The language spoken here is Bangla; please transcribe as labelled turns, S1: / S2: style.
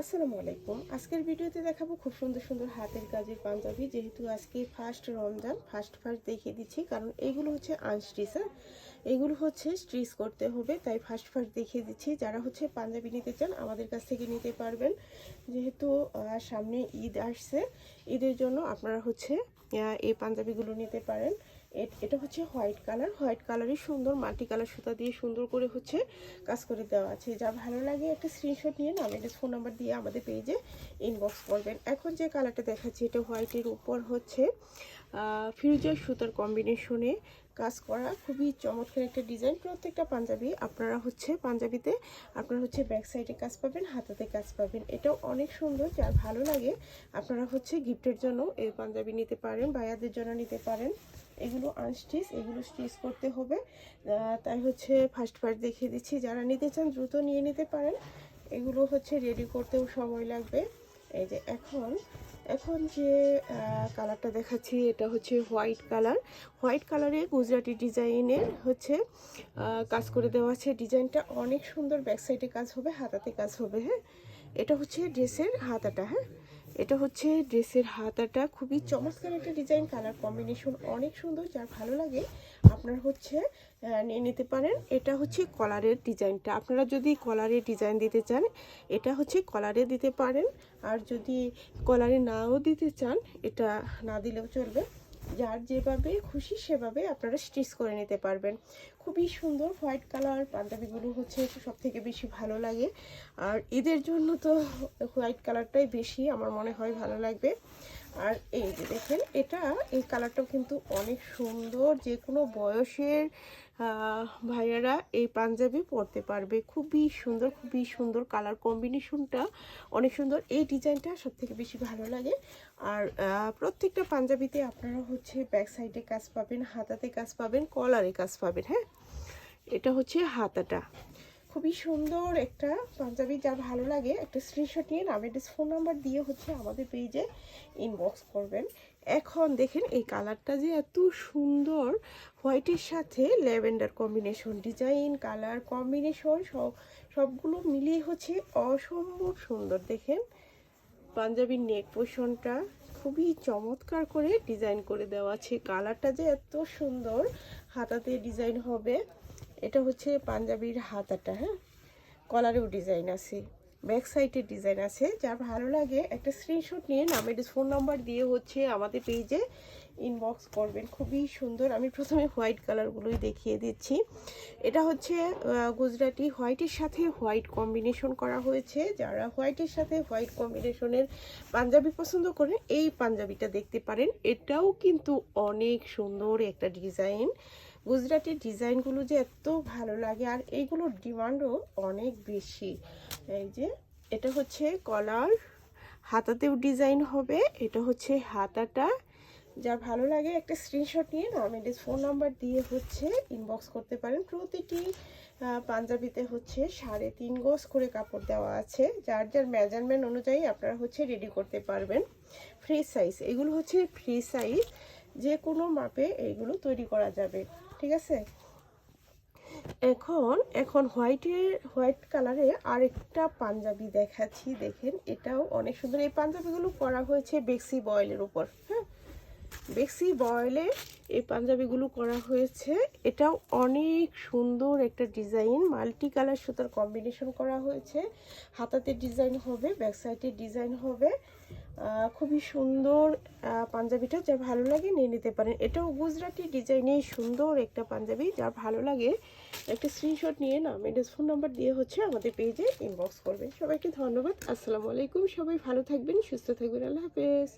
S1: আসসালামু আলাইকুম। আজকের ভিডিওতে দেখাবো খুব সুন্দর সুন্দর হাতের কাজের পাঞ্জাবি। যেহেতু আজকে ফার্স্ট রমজান, ফার্স্ট দেখিয়ে দিচ্ছি, কারণ এইগুলো হচ্ছে আনস্টিচ। এগুলো হচ্ছে স্টিচ করতে হবে, তাই ফার্স্ট দেখিয়ে দিচ্ছি। যারা হচ্ছে পাঞ্জাবি নিতে চান আমাদের কাছ থেকে নিতে পারবেন। যেহেতু সামনে ঈদ আসছে, ঈদের জন্য আপনারা হচ্ছে এই পাঞ্জাবিগুলো নিতে পারেন। এটা হচ্ছে হোয়াইট কালার, হোয়াইট কালারই সুন্দর মাল্টি কালার সুতা দিয়ে সুন্দর করে হচ্ছে কাজ করে দেওয়া আছে। যা ভালো লাগে একটা স্ক্রিনশট নিয়ে নামের ফোন নাম্বার দিয়ে আমাদের পেজে ইনবক্স করবেন। এখন যে কালারটা দেখাচ্ছি এটা হোয়াইটের উপর হচ্ছে ফিরোজা সুতার কম্বিনেশনে কাজ করা, খুবই চমৎকার একটা ডিজাইন। প্রত্যেকটা পাঞ্জাবি আপনারা হচ্ছে পাঞ্জাবিতে আপনারা হচ্ছে ব্যাক সাইডে কাজ পাবেন, হাতাতে কাজ পাবেন। এটাও অনেক সুন্দর, যার ভালো লাগে আপনারা হচ্ছে গিফটের জন্য এই পাঞ্জাবি নিতে পারেন, ভাইয়াদের জন্য নিতে পারেন। এগুলো আনস্টিচ, এগুলো স্টিচ করতে হবে, তাই হচ্ছে ফার্স্ট দেখিয়ে দিচ্ছি। যারা নিতে চান দ্রুত নিয়ে নিতে পারেন। এগুলো হচ্ছে রেডি করতেও সময় লাগবে। এই যে এখন যে কালারটা দেখাচ্ছি এটা হচ্ছে হোয়াইট কালার। হোয়াইট কালারে গুজরাটি ডিজাইনের হচ্ছে কাজ করে দেওয়া আছে। ডিজাইনটা অনেক সুন্দর, ব্যাক সাইডে কাজ হবে, হাতাতে কাজ হবে। হ্যাঁ, এটা হচ্ছে ড্রেসের হাতাটা। হ্যাঁ, এটা হচ্ছে ড্রেসের হাতাটা, খুবই চমৎকার একটা ডিজাইন, কালার কম্বিনেশন অনেক সুন্দর। যার ভালো লাগে আপনার হচ্ছে নিয়ে নিতে পারেন। এটা হচ্ছে কলারের ডিজাইনটা, আপনারা যদি কলারের ডিজাইন দিতে চান এটা হচ্ছে কলারে দিতে পারেন, আর যদি কলারে নাও দিতে চান এটা না দিলেও চলবে। যার যেভাবে খুশি সেভাবে আপনারা স্টিচ করে নিতে পারবেন। খুবই সুন্দর হোয়াইট কালার পাঞ্জাবিগুলো হচ্ছে সব থেকে বেশি ভালো লাগে, আর ঈদের জন্য তো হোয়াইট কালারটাই বেশি আমার মনে হয় ভালো লাগবে। আর এই যে দেখেন এই কালারটাও কিন্তু অনেক সুন্দর, যে কোনো বয়সের ভাইয়ারা এই পাঞ্জাবি পরতে পারবে। খুবই সুন্দর কালার কম্বিনেশনটা অনেক সুন্দর। এই ডিজাইনটা সব থেকে বেশি ভালো লাগে। আর প্রত্যেকটা পাঞ্জাবিতে আপনারা হচ্ছে ব্যাক সাইডে কাজ পাবেন, হাতাতে কাজ পাবেন, কলারে কাজ পাবেন। হ্যাঁ, এটা হচ্ছে হাতাটা। খুবই সুন্দর একটা পাঞ্জাবি, যার ভালো লাগে একটা স্ক্রিনশট নিয়ে নামের ফোন নাম্বার দিয়ে হচ্ছে আমাদের পেজে ইনবক্স করবেন। এখন দেখেন এই কালারটা যে এত সুন্দর, হোয়াইটের সাথে lavender combination, design colour combination সবগুলো মিলিয়ে হচ্ছে অসম্ভব সুন্দর। দেখেন পাঞ্জাবির নেক পোর্শনটা খুবই চমৎকার করে ডিজাইন করে দেওয়া আছে। কালারটা যে এত সুন্দর, হাতাতে ডিজাইন হবে। এটা হচ্ছে পাঞ্জাবির হাতাটা। হ্যাঁ, কলারেও ডিজাইন আছে, ব্যাক সাইডে ডিজাইন আছে। যার ভালো লাগে একটা স্ক্রিনশট নিয়ে নামের ফোন নাম্বার দিয়ে হচ্ছে আমাদের পেজে ইনবক্স করবেন। খুবই সুন্দর। আমি প্রথমে হোয়াইট কালারগুলোই দেখিয়ে দিচ্ছি। এটা হচ্ছে গুজরাটি, হোয়াইটের সাথে হোয়াইট কম্বিনেশন করা হয়েছে। যারা হোয়াইটের সাথে হোয়াইট কম্বিনেশনের পাঞ্জাবি পছন্দ করেন এই পাঞ্জাবিটা দেখতে পারেন। এটাও কিন্তু অনেক সুন্দর একটা ডিজাইন। গুজরাটের ডিজাইনগুলো যে এত ভালো লাগে, আর এইগুলোর ডিমান্ডও অনেক বেশি। এই যে এটা হচ্ছে কলার, হাতাতেও ডিজাইন হবে। এটা হচ্ছে হাতাটা। যা ভালো লাগে একটা স্ক্রিনশট নিয়ে নামের ফোন নাম্বার দিয়ে হচ্ছে ইনবক্স করতে পারেন। প্রতিটি পাঞ্জাবিতে হচ্ছে 3.5 গজ করে কাপড় দেওয়া আছে। যার যার মেজারমেন্ট অনুযায়ী আপনারা হচ্ছে রেডি করতে পারবেন। ফ্রি সাইজ, এগুলো হচ্ছে ফ্রি সাইজ, যে কোনো মাপে এইগুলো তৈরি করা যাবে। ঠিক আছে, এখন হোয়াইট কালারে আরেকটা পাঞ্জাবি দেখাচ্ছি। দেখেন এটাও অনেক সুন্দর। এই পাঞ্জাবিগুলো করা হয়েছে বেক্সি বয়েলের উপর। হ্যাঁ, বেক্সি বয়েলে এই পাঞ্জাবিগুলো করা হয়েছে। এটাও অনেক সুন্দর একটা ডিজাইন, মাল্টি কালার সুতার কম্বিনেশন করা হয়েছে। হাতাতে ডিজাইন হবে, ব্যাক সাইডে ডিজাইন হবে। খুবই সুন্দর পাঞ্জাবিটা, যা ভালো লাগে নিয়ে নিতে পারেন। এটাও গুজরাটি ডিজাইনে সুন্দর একটা পাঞ্জাবি। যার ভালো লাগে একটা স্ক্রিনশট নিয়ে নামের ফোন নাম্বার দিয়ে হচ্ছে আমাদের পেজে ইনবক্স করবেন। সবাইকে ধন্যবাদ। আসসালামু আলাইকুম। সবাই ভালো থাকবেন, সুস্থ থাকবেন। আল্লাহ হাফেজ।